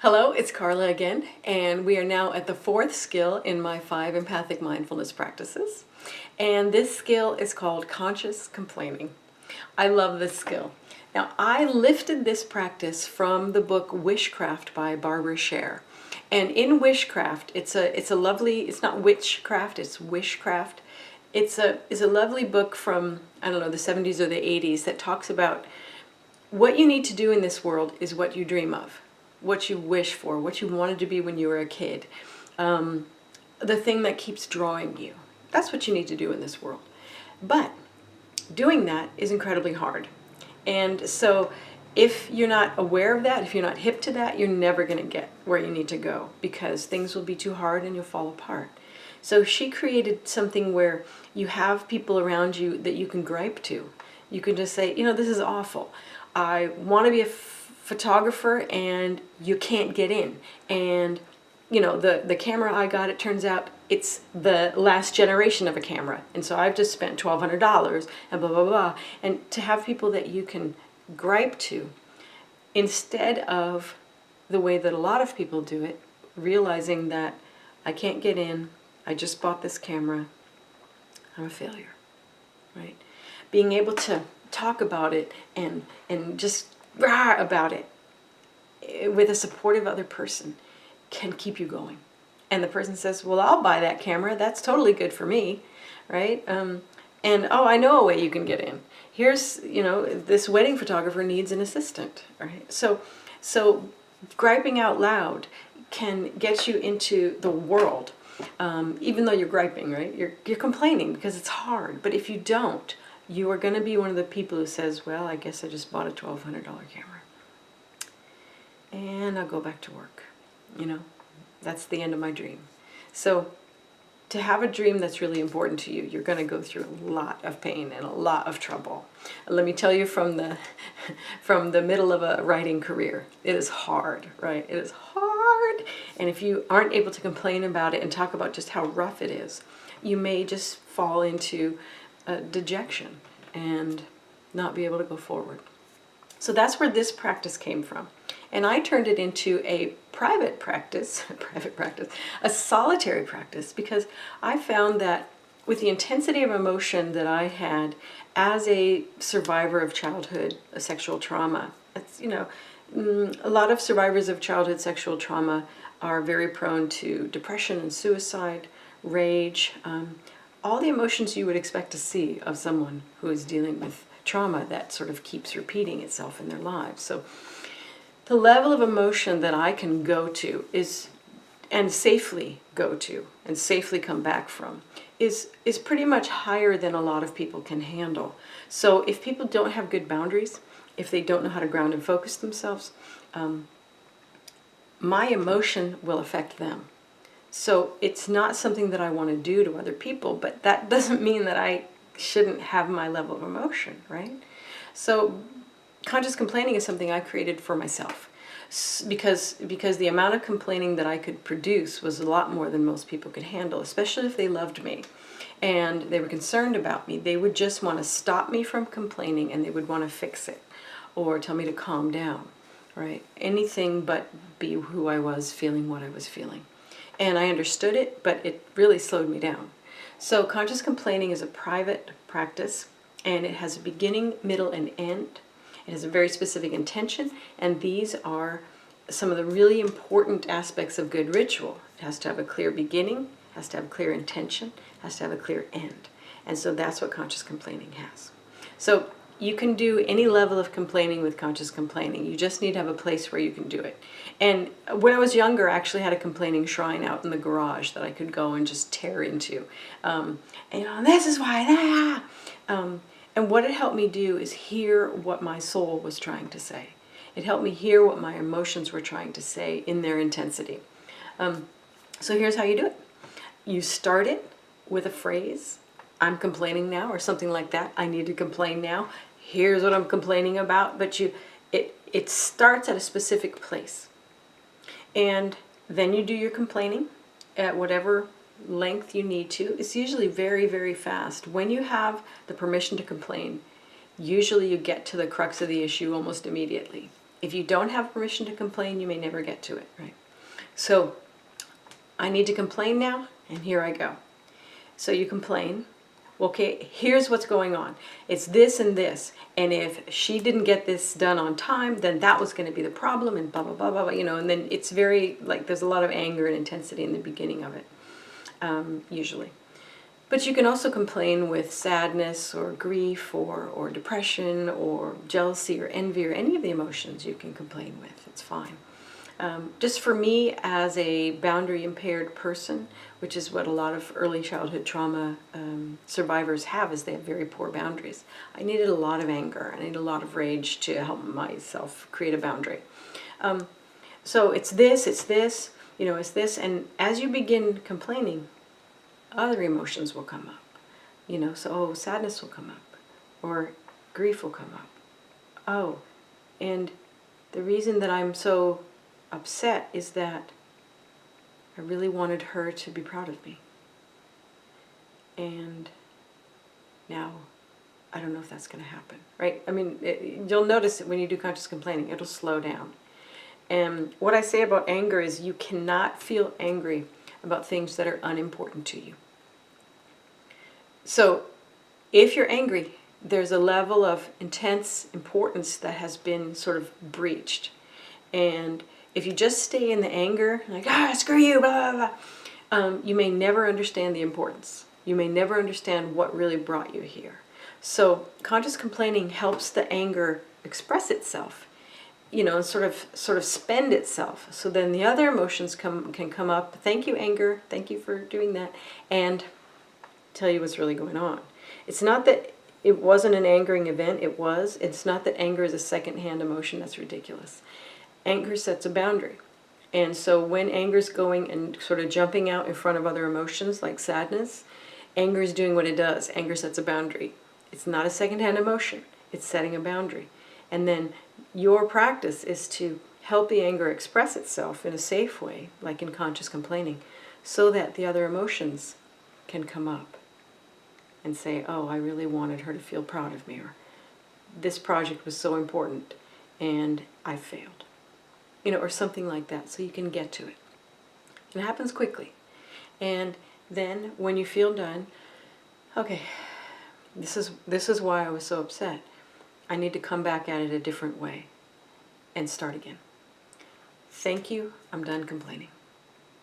Hello, it's Carla again, and we are now at the fourth skill in my 5 empathic mindfulness practices. And this skill is called conscious complaining. I love this skill. Now, I lifted this practice from the book Wishcraft by Barbara Sher. And in Wishcraft, it's a lovely, it's not witchcraft, it's wishcraft. It's a lovely book from, I don't know, the 70s or the 80s that talks about what you need to do in this world is what you dream of, what you wish for, what you wanted to be when you were a kid, the thing that keeps drawing you. That's what you need to do in this world. But doing that is incredibly hard. And so if you're not aware of that, if you're not hip to that, you're never going to get where you need to go because things will be too hard and you'll fall apart. So she created something where you have people around you that you can gripe to. You can just say, this is awful. I want to be a photographer and you can't get in. And the camera I got, it turns out it's the last generation of a camera. And so I've just spent $1,200 and blah, blah, blah. And to have people that you can gripe to instead of the way that a lot of people do it, realizing that I can't get in, I just bought this camera, I'm a failure, right? Being able to talk about it and just rah about it with a supportive other person can keep you going. And the person says, well, I'll buy that camera. That's totally good for me, right? And, oh, I know a way you can get in. Here's, this wedding photographer needs an assistant, right? So griping out loud can get you into the world, even though you're griping, right? You're complaining because it's hard. But if you don't, you are going to be one of the people who says, well, I guess I just bought a $1,200 camera. And I'll go back to work. That's the end of my dream. So to have a dream that's really important to you, you're going to go through a lot of pain and a lot of trouble. Let me tell you from the middle of a writing career, it is hard, right? It is hard. And if you aren't able to complain about it and talk about just how rough it is, you may just fall into dejection and not be able to go forward. So that's where this practice came from. And I turned it into a private practice, a solitary practice, because I found that with the intensity of emotion that I had as a survivor of childhood sexual trauma, a lot of survivors of childhood sexual trauma are very prone to depression and suicide, rage, all the emotions you would expect to see of someone who is dealing with trauma that sort of keeps repeating itself in their lives. So the level of emotion that I can go to and safely go to and safely come back from is pretty much higher than a lot of people can handle. So if people don't have good boundaries, if they don't know how to ground and focus themselves, my emotion will affect them. So it's not something that I want to do to other people, but that doesn't mean that I shouldn't have my level of emotion, right? So conscious complaining is something I created for myself because the amount of complaining that I could produce was a lot more than most people could handle, especially if they loved me and they were concerned about me. They would just want to stop me from complaining and they would want to fix it or tell me to calm down, right? Anything but be who I was, feeling what I was feeling. And I understood it, but it really slowed me down. So conscious complaining is a private practice, and it has a beginning, middle, and end. It has a very specific intention, and these are some of the really important aspects of good ritual. It has to have a clear beginning, has to have a clear intention, has to have a clear end. And so that's what conscious complaining has. So you can do any level of complaining with conscious complaining. You just need to have a place where you can do it. And when I was younger, I actually had a complaining shrine out in the garage that I could go and just tear into. This is why, and what it helped me do is hear what my soul was trying to say. It helped me hear what my emotions were trying to say in their intensity. So here's how you do it. You start it with a phrase, I'm complaining now, or something like that. I need to complain now. Here's what I'm complaining about. But it starts at a specific place. And then you do your complaining at whatever length you need to. It's usually very, very fast. When you have the permission to complain, usually you get to the crux of the issue almost immediately. If you don't have permission to complain, you may never get to it, right? So I need to complain now, and here I go. So you complain. Okay, here's what's going on. It's this and this. And if she didn't get this done on time, then that was going to be the problem, and blah, blah, blah, blah, blah, and then it's very, like, there's a lot of anger and intensity in the beginning of it, usually. But you can also complain with sadness or grief or depression or jealousy or envy or any of the emotions you can complain with. It's fine. Just for me as a boundary impaired person, which is what a lot of early childhood trauma survivors have, is they have very poor boundaries. I needed a lot of anger. I needed a lot of rage to help myself create a boundary. So it's this, it's this, it's this. And as you begin complaining, other emotions will come up. So sadness will come up, or grief will come up. Oh, and the reason that I'm so upset is that I really wanted her to be proud of me. And now I don't know if that's going to happen, right? I mean, you'll notice it when you do conscious complaining, it'll slow down. And what I say about anger is you cannot feel angry about things that are unimportant to you. So if you're angry, there's a level of intense importance that has been sort of breached. And if you just stay in the anger, like, screw you, blah, blah, blah, you may never understand the importance. You may never understand what really brought you here. So conscious complaining helps the anger express itself, and sort of spend itself. So then the other emotions can come up. Thank you, anger. Thank you for doing that. And tell you what's really going on. It's not that it wasn't an angering event. It was. It's not that anger is a secondhand emotion. That's ridiculous. Anger sets a boundary. And so when anger's going and sort of jumping out in front of other emotions like sadness, anger is doing what it does. Anger sets a boundary. It's not a secondhand emotion. It's setting a boundary. And then your practice is to help the anger express itself in a safe way, like in conscious complaining, so that the other emotions can come up and say, oh, I really wanted her to feel proud of me, or this project was so important and I failed. Or something like that, so you can get to it. It happens quickly. And then when you feel done, okay, this is why I was so upset. I need to come back at it a different way and start again. Thank you, I'm done complaining.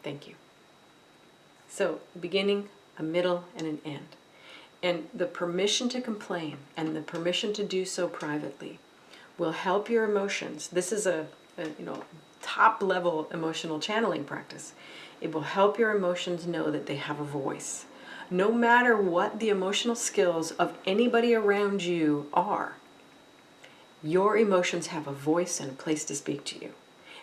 Thank you. So, beginning, a middle, and an end. And the permission to complain and the permission to do so privately will help your emotions. This is a top level emotional channeling practice. It will help your emotions know that they have a voice. No matter what the emotional skills of anybody around you are, your emotions have a voice and a place to speak to you.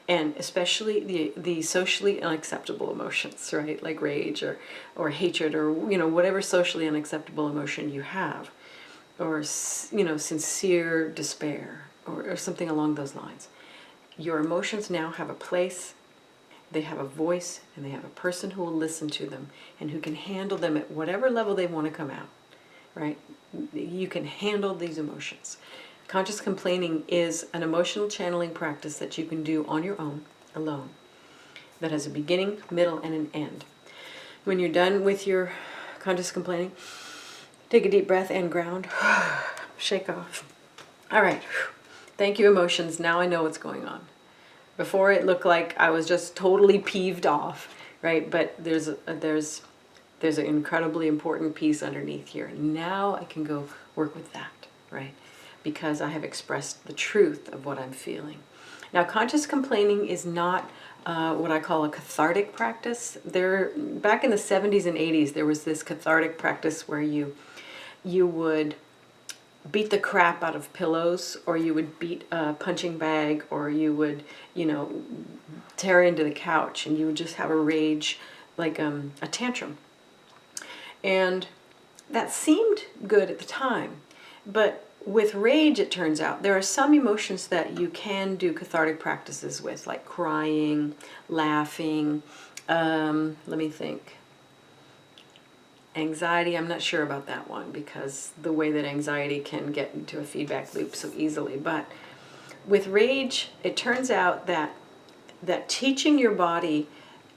And especially the socially unacceptable emotions, right? Like rage or hatred or whatever socially unacceptable emotion you have, or sincere despair or something along those lines. Your emotions now have a place, they have a voice, and they have a person who will listen to them and who can handle them at whatever level they want to come out, right? You can handle these emotions. Conscious complaining is an emotional channeling practice that you can do on your own, alone, that has a beginning, middle, and an end. When you're done with your conscious complaining, take a deep breath and ground. Shake off. All right. Thank you, emotions. Now I know what's going on. Before it looked like I was just totally peeved off, right? But there's an incredibly important piece underneath here. Now I can go work with that, right? Because I have expressed the truth of what I'm feeling. Now, conscious complaining is not what I call a cathartic practice. Back in the 70s and 80s, there was this cathartic practice where you would beat the crap out of pillows, or you would beat a punching bag, or you would, tear into the couch, and you would just have a rage, like a tantrum. And that seemed good at the time, but with rage, it turns out, there are some emotions that you can do cathartic practices with, like crying, laughing, let me think. Anxiety, I'm not sure about that one, because the way that anxiety can get into a feedback loop so easily. But with rage, it turns out that teaching your body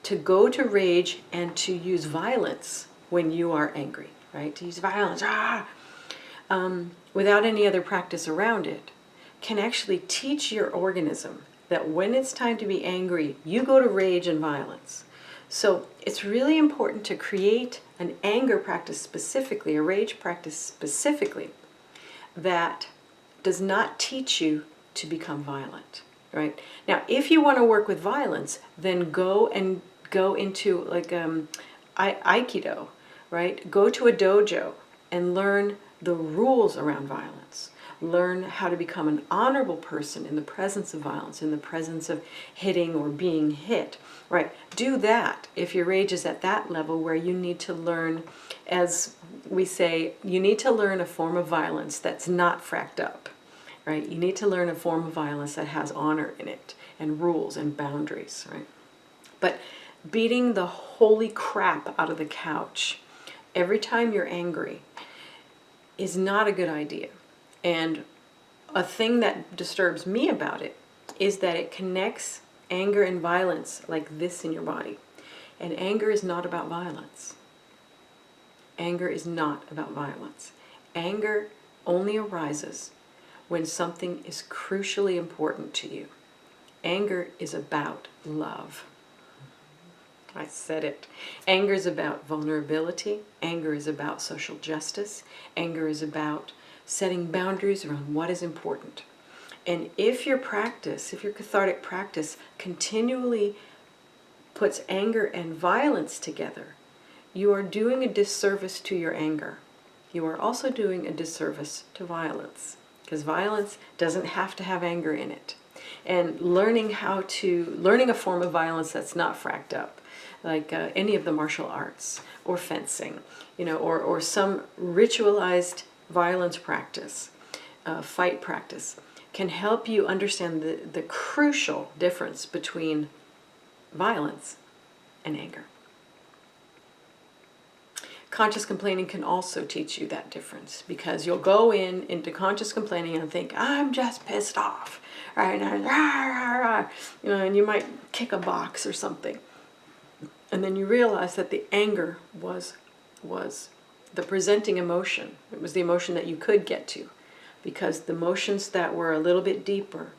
to go to rage and to use violence when you are angry, right? To use violence, without any other practice around it, can actually teach your organism that when it's time to be angry, you go to rage and violence. So it's really important to create an anger practice specifically, a rage practice specifically, that does not teach you to become violent, right? Now, if you want to work with violence, then go into like Aikido, right? Go to a dojo and learn the rules around violence. Learn how to become an honorable person in the presence of violence, in the presence of hitting or being hit, right? Do that if your rage is at that level where you need to learn, as we say, you need to learn a form of violence that's not fracked up, right? You need to learn a form of violence that has honor in it and rules and boundaries, right? But beating the holy crap out of the couch every time you're angry is not a good idea. And a thing that disturbs me about it is that it connects anger and violence like this in your body. And anger is not about violence. Anger is not about violence. Anger only arises when something is crucially important to you. Anger is about love. I said it. Anger is about vulnerability. Anger is about social justice. Anger is about setting boundaries around what is important. And if your practice, if your cathartic practice continually puts anger and violence together, you are doing a disservice to your anger. You are also doing a disservice to violence, because violence doesn't have to have anger in it. And learning a form of violence that's not fracked up, like any of the martial arts or fencing, or some ritualized violence practice, fight practice, can help you understand the crucial difference between violence and anger. Conscious complaining can also teach you that difference, because you'll go into conscious complaining and think, I'm just pissed off, right? And you might kick a box or something. And then you realize that the anger was the presenting emotion. It was the emotion that you could get to, because the emotions that were a little bit deeper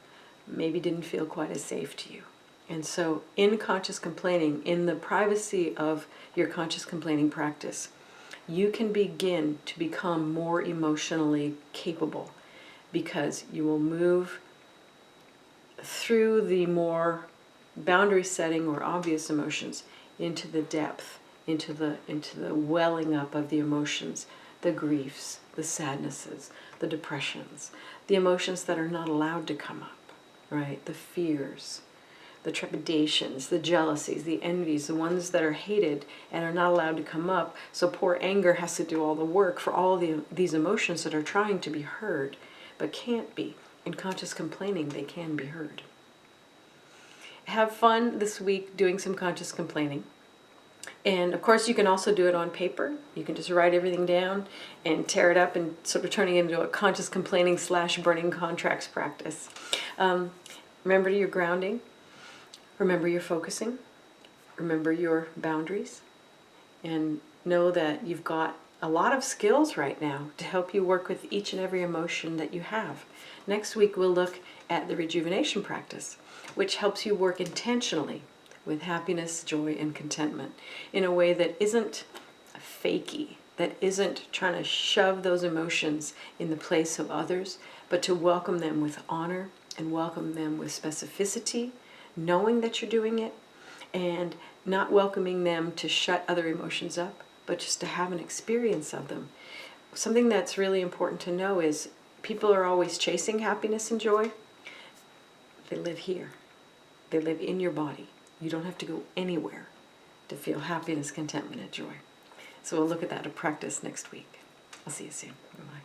maybe didn't feel quite as safe to you. And so in conscious complaining, in the privacy of your conscious complaining practice, you can begin to become more emotionally capable, because you will move through the more boundary setting or obvious emotions into the depth, into the welling up of the emotions, the griefs, the sadnesses, the depressions, the emotions that are not allowed to come up, right? The fears, the trepidations, the jealousies, the envies, the ones that are hated and are not allowed to come up. So poor anger has to do all the work for all these emotions that are trying to be heard but can't be. In conscious complaining, they can be heard. Have fun this week doing some conscious complaining. And of course, you can also do it on paper. You can just write everything down and tear it up and sort of turning it into a conscious complaining / burning contracts practice. Remember your grounding. Remember your focusing. Remember your boundaries. And know that you've got a lot of skills right now to help you work with each and every emotion that you have. Next week, we'll look at the rejuvenation practice, which helps you work intentionally with happiness, joy, and contentment in a way that isn't fakey, that isn't trying to shove those emotions in the place of others, but to welcome them with honor and welcome them with specificity, knowing that you're doing it, and not welcoming them to shut other emotions up, but just to have an experience of them. Something that's really important to know is people are always chasing happiness and joy. They live here. They live in your body. You don't have to go anywhere to feel happiness, contentment, and joy. So we'll look at that in practice next week. I'll see you soon. Bye-bye.